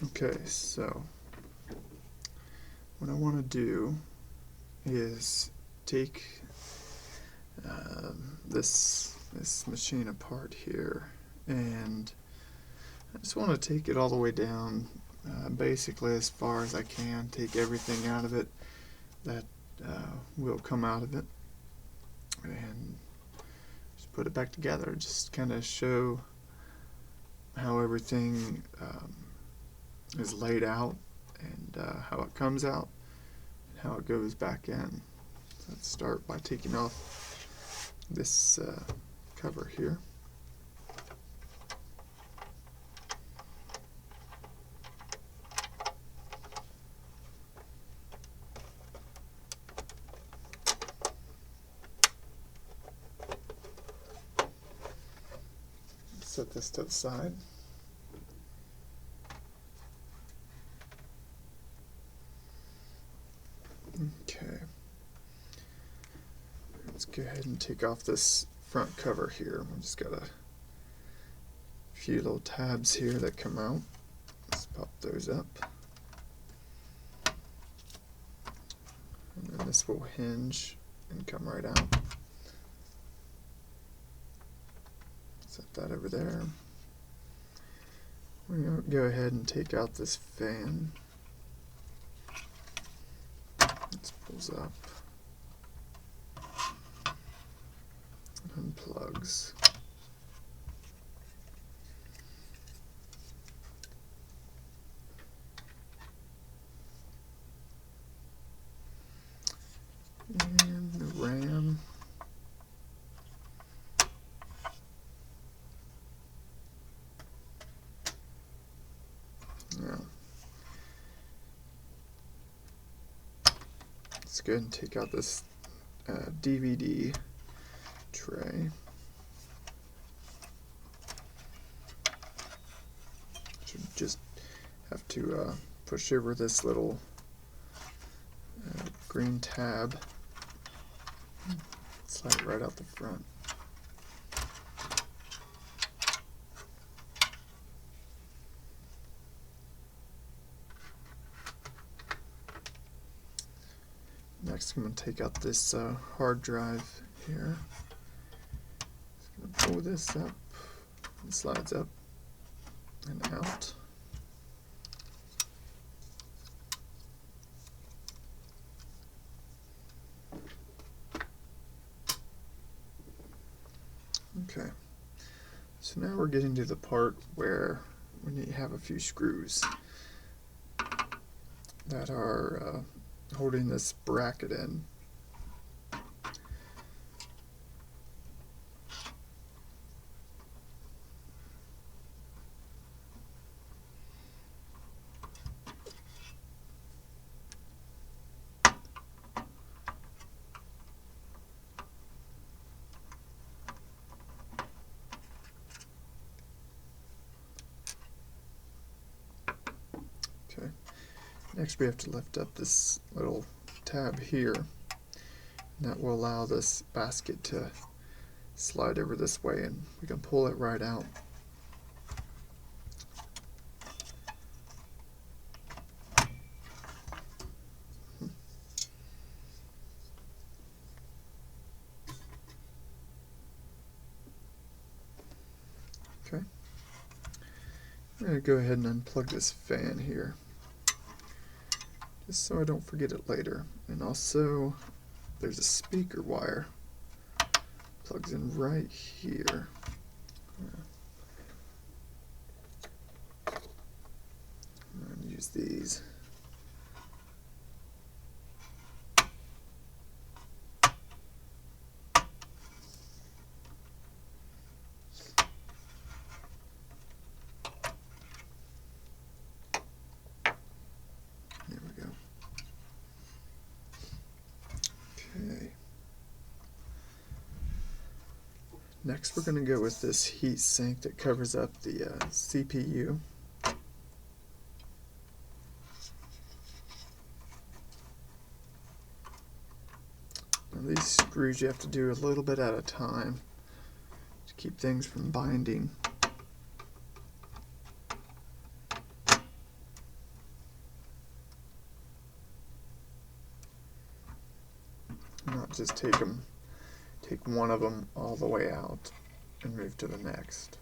Okay, so what I want to do is take this machine apart here, and I just want to take it all the way down, basically as far as I can. Take everything out of it that will come out of it, and just put it back together. Just kind of show how everything is laid out, and how it comes out and how it goes back in. So let's start by taking off this cover here. Set this to the side. Okay. Let's go ahead and take off this front cover here. We've just got a few little tabs here that come out. Let's pop those up. And then this will hinge and come right out. Set that over there. We're going to go ahead and take out this fan. This pulls up. Unplugs. And the RAM. Now, let's go ahead and take out this DVD tray. Should just have to push over this little green tab. Slide it right out the front. Next, I'm going to take out this hard drive here. Just going to pull this up. It slides up and out. Okay, so now we're getting to the part where we need to have a few screws that are holding this bracket in. Okay. Next we have to lift up this little tab here, and that will allow this basket to slide over this way, and we can pull it right out. Okay. I'm going to go ahead and unplug this fan here, just so I don't forget it later. And also, there's a speaker wire. Plugs in right here. I'm going to use these. There we go. Okay. Next we're going to go with this heat sink that covers up the CPU. Now these screws you have to do a little bit at a time to keep things from binding. not just take one of them all the way out and move to the next.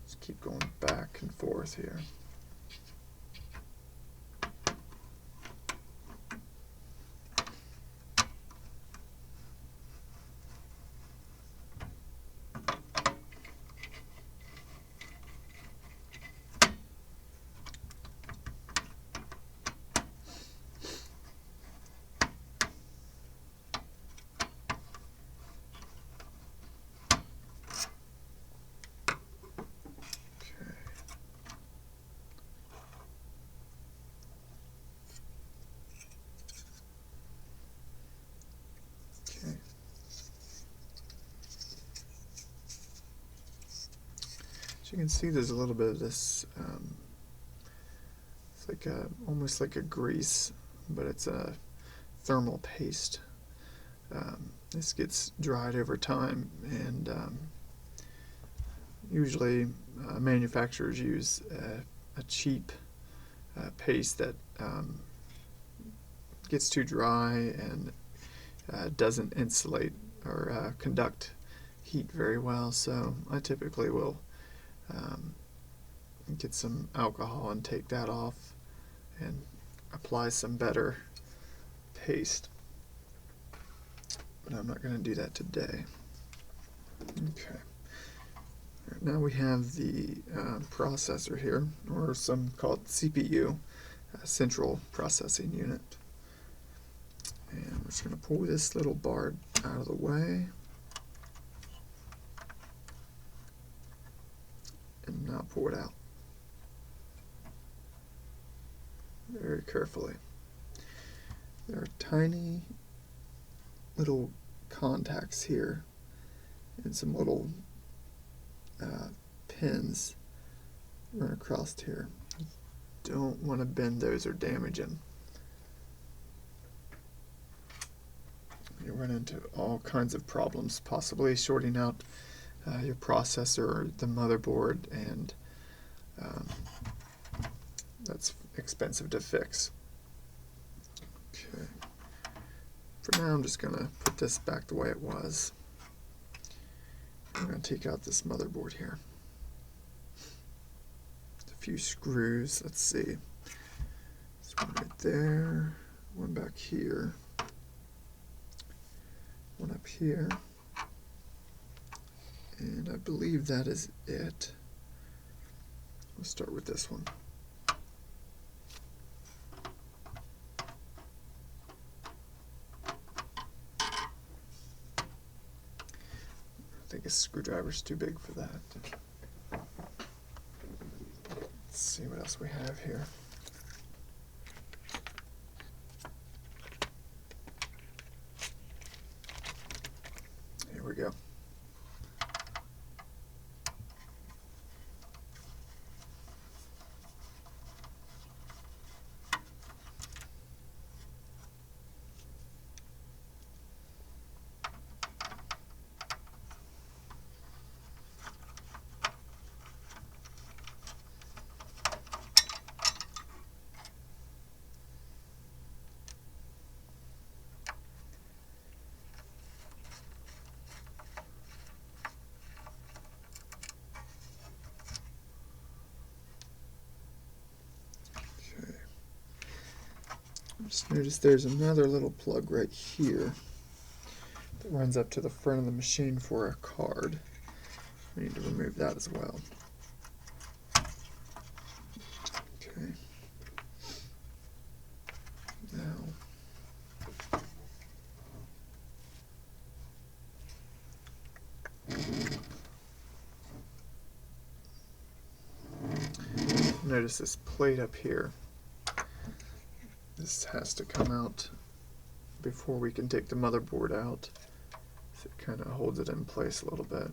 Just keep going back and forth here. As you can see, there's a little bit of this, it's like almost like a grease, but it's a thermal paste. This gets dried over time, and usually manufacturers use a cheap paste that gets too dry and doesn't insulate or conduct heat very well, so I typically will get some alcohol and take that off and apply some better paste. But I'm not going to do that today. Okay. Right, now we have the processor here, or some call it CPU, Central Processing Unit. And we're just going to pull this little bar out of the way. And now pull it out very carefully. There are tiny little contacts here and some little pins run across here. Don't want to bend those or damage them. You run into all kinds of problems, possibly shorting out your processor or the motherboard, and that's expensive to fix. Okay. For now, I'm just going to put this back the way it was. I'm going to take out this motherboard here. A few screws. Let's see. There's one right there, one back here, one up here. And I believe that is it. We'll start with this one. I think a screwdriver's too big for that. Let's see what else we have here. Here we go. Just notice there's another little plug right here that runs up to the front of the machine for a card. We need to remove that as well. Okay. Now, notice this plate up here. This has to come out before we can take the motherboard out, so it kind of holds it in place a little bit.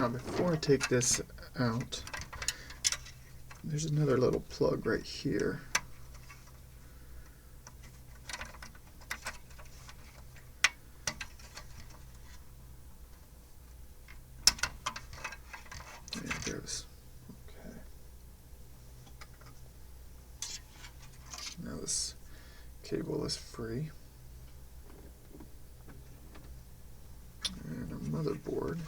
Now before I take this out, there's another little plug right here. There it goes. Okay. Now this cable is free. And a motherboard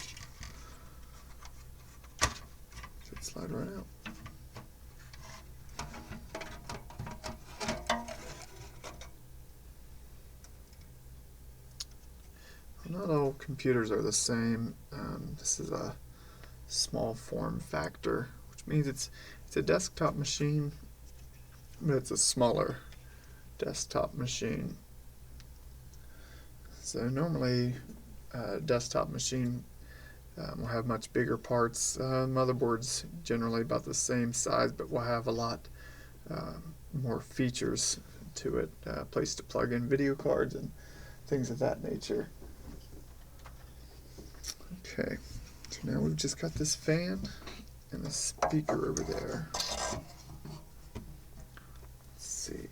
should slide right out. Not all computers are the same. This is a small form factor, which means it's a desktop machine, but it's a smaller desktop machine. So normally a desktop machine will have much bigger parts. Motherboards generally about the same size, but will have a lot more features to it, place to plug in video cards and things of that nature. Okay, so now we've just got this fan and a speaker over there. Let's see.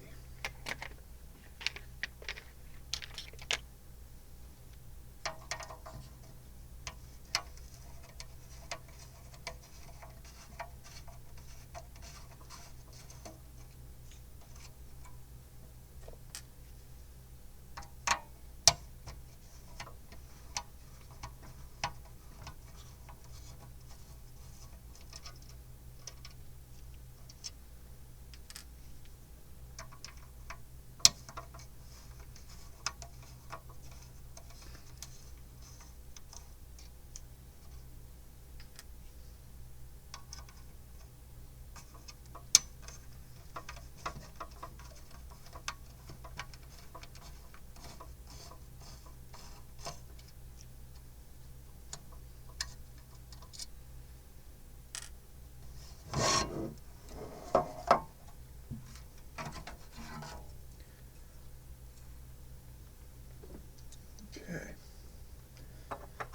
Okay,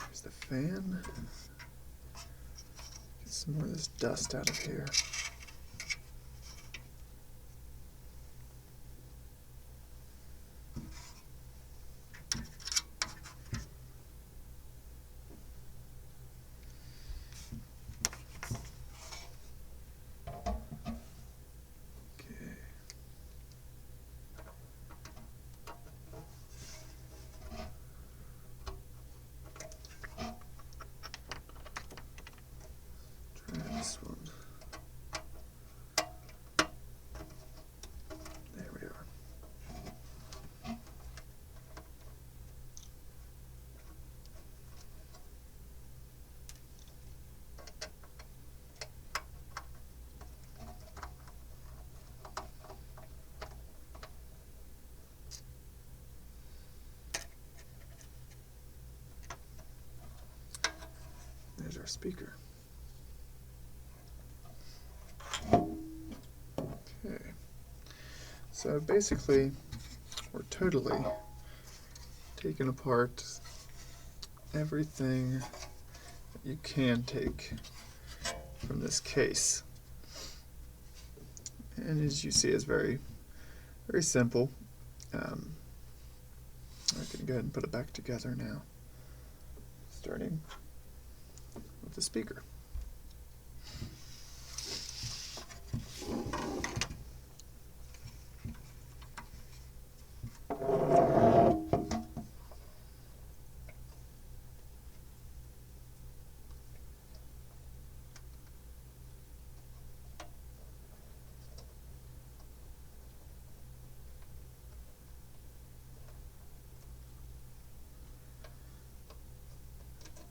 here's the fan. Get some more of this dust out of here. This one. There we are. There's our speaker. Okay, so basically we're totally taking apart everything that you can take from this case. And as you see, it's very simple. I can go ahead and put it back together now, starting with the speaker.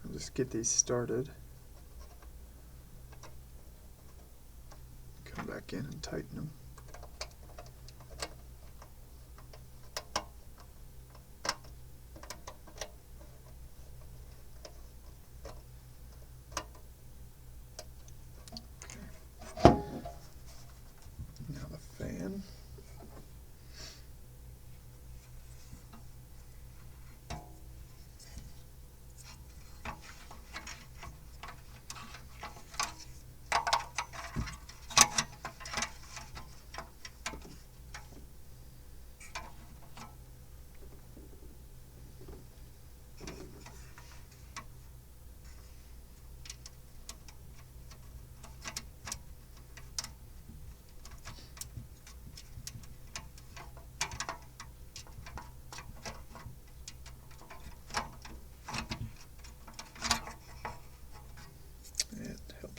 I'll just get these started. Come back in and tighten them. Okay. Now the fan.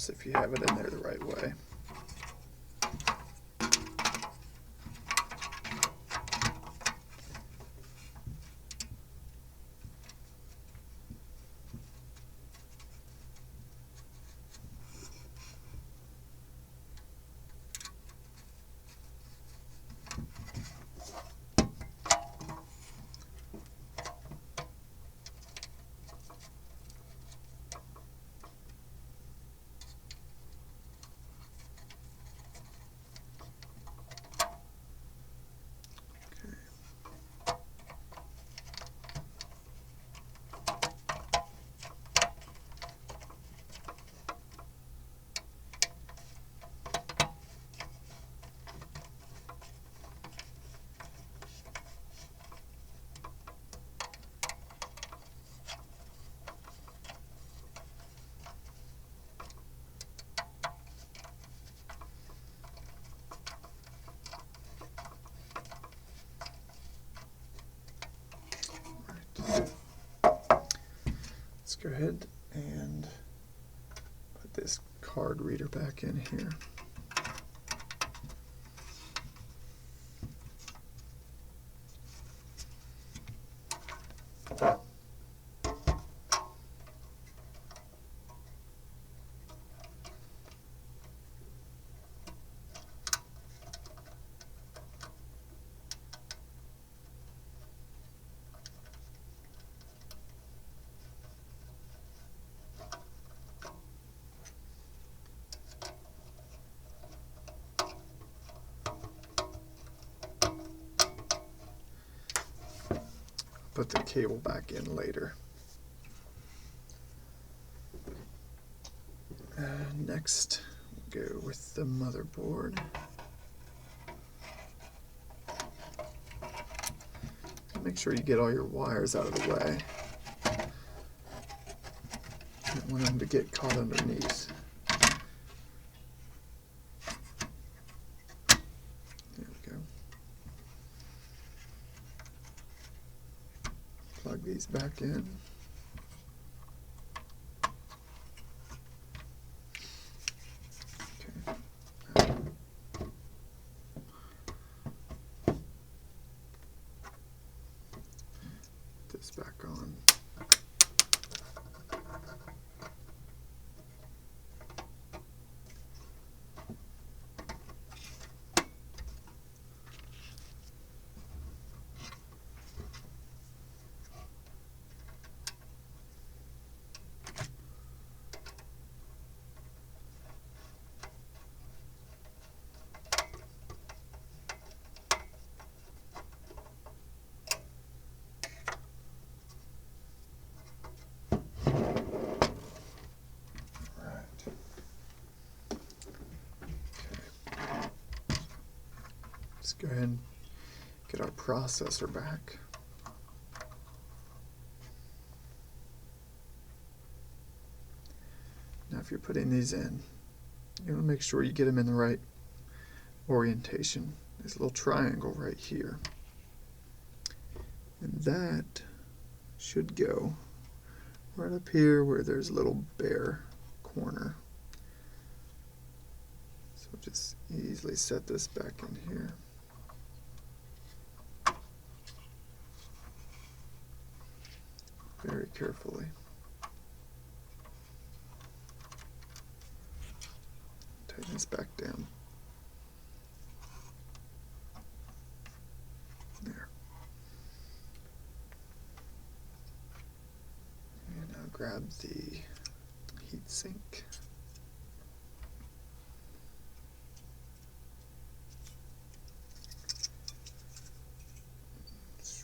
helps if you have it in there the right way. Let's go ahead and put this card reader back in here. Put the cable back in later. Next, we'll go with the motherboard. Make sure you get all your wires out of the way. You don't want them to get caught underneath. There we go. Plug these back in. This back on. Let's go ahead and get our processor back. Now if you're putting these in, you want to make sure you get them in the right orientation. There's a little triangle right here. And that should go right up here where there's a little bare corner. So just easily set this back in here. Very carefully. Tighten this back down. There. And now grab the heat sink.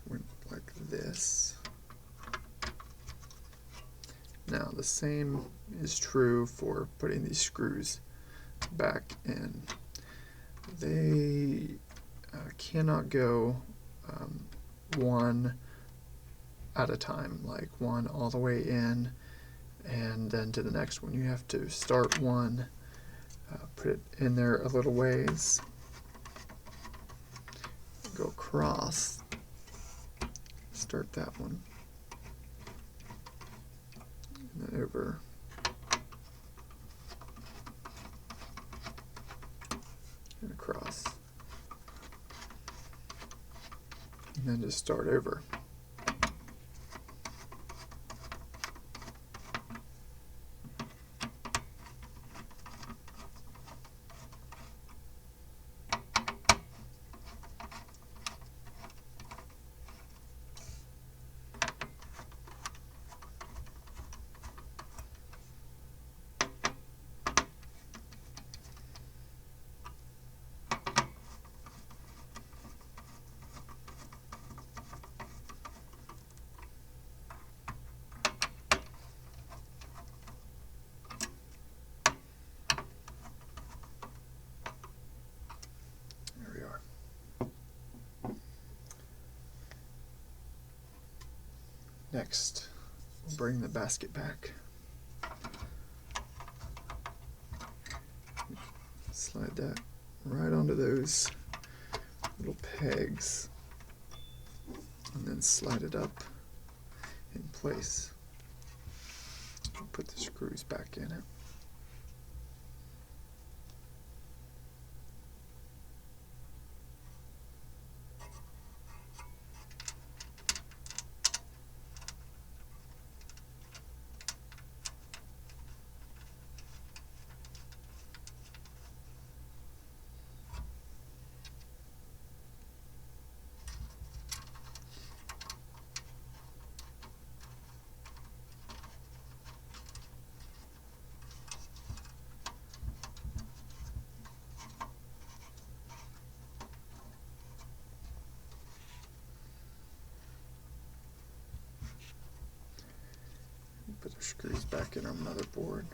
Went like this. Now the same is true for putting these screws back in. They cannot go one at a time, like one all the way in and then to the next one. You have to start one, put it in there a little ways, go across, start that one, and then over then just start over. Next, we'll bring the basket back. Slide that right onto those little pegs, and then slide it up in place. We'll put the screws back in it. Put the screws back in our motherboard.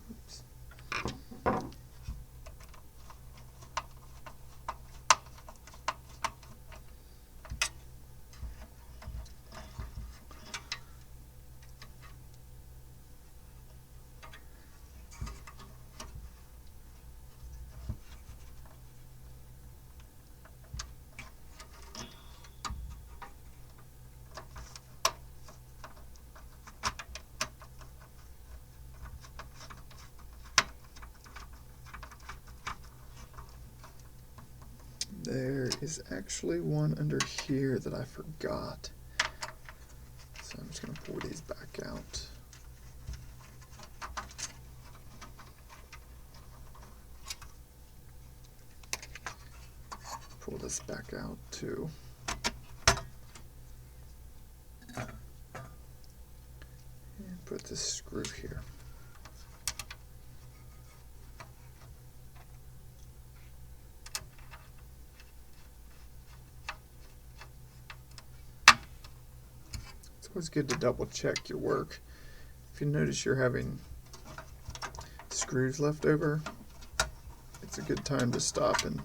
Oops. There is actually one under here that I forgot. So I'm just going to pull these back out. Pull this back out too. And put this screw here. It's always good to double check your work. If you notice you're having screws left over, it's a good time to stop and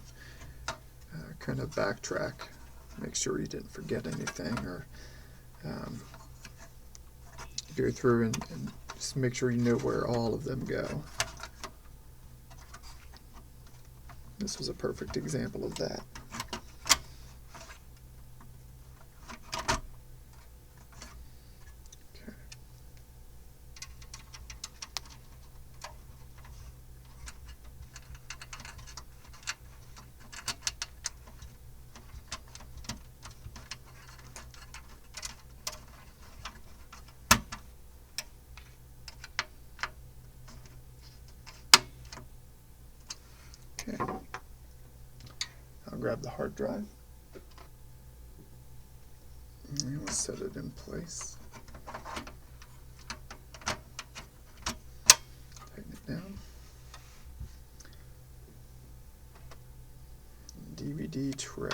kind of backtrack. Make sure you didn't forget anything, or go through and just make sure you know where all of them go. This was a perfect example of that. Okay, I'll grab the hard drive and we'll set it in place. Tighten it down. DVD tray.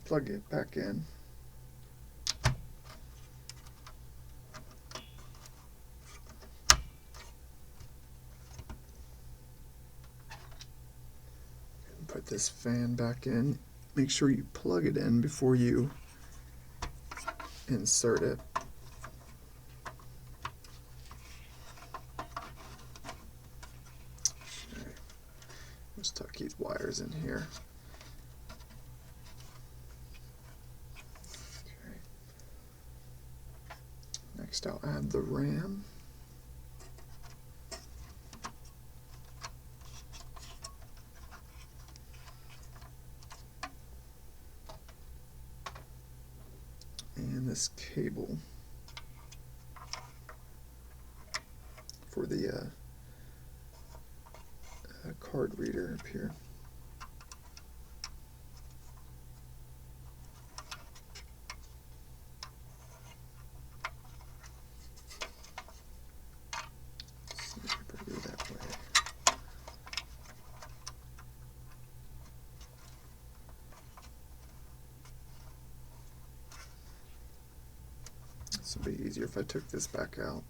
Plug it back in. And put this fan back in. Make sure you plug it in before you insert it. Just tuck these wires in here. Okay. Next I'll add the RAM. And this cable for the card reader up here. See if I put it that way. This would be easier if I took this back out.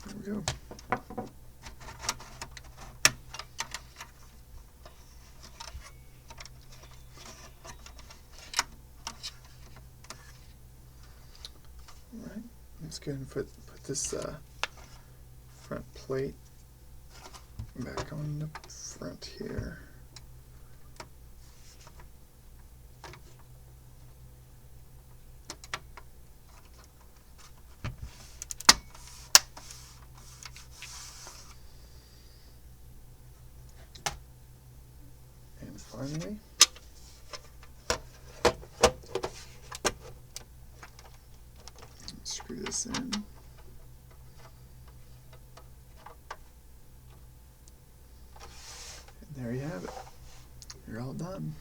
There we go. Alright, let's go ahead and put this front plate back on the front here. And finally, screw this in. And there you have it. You're all done.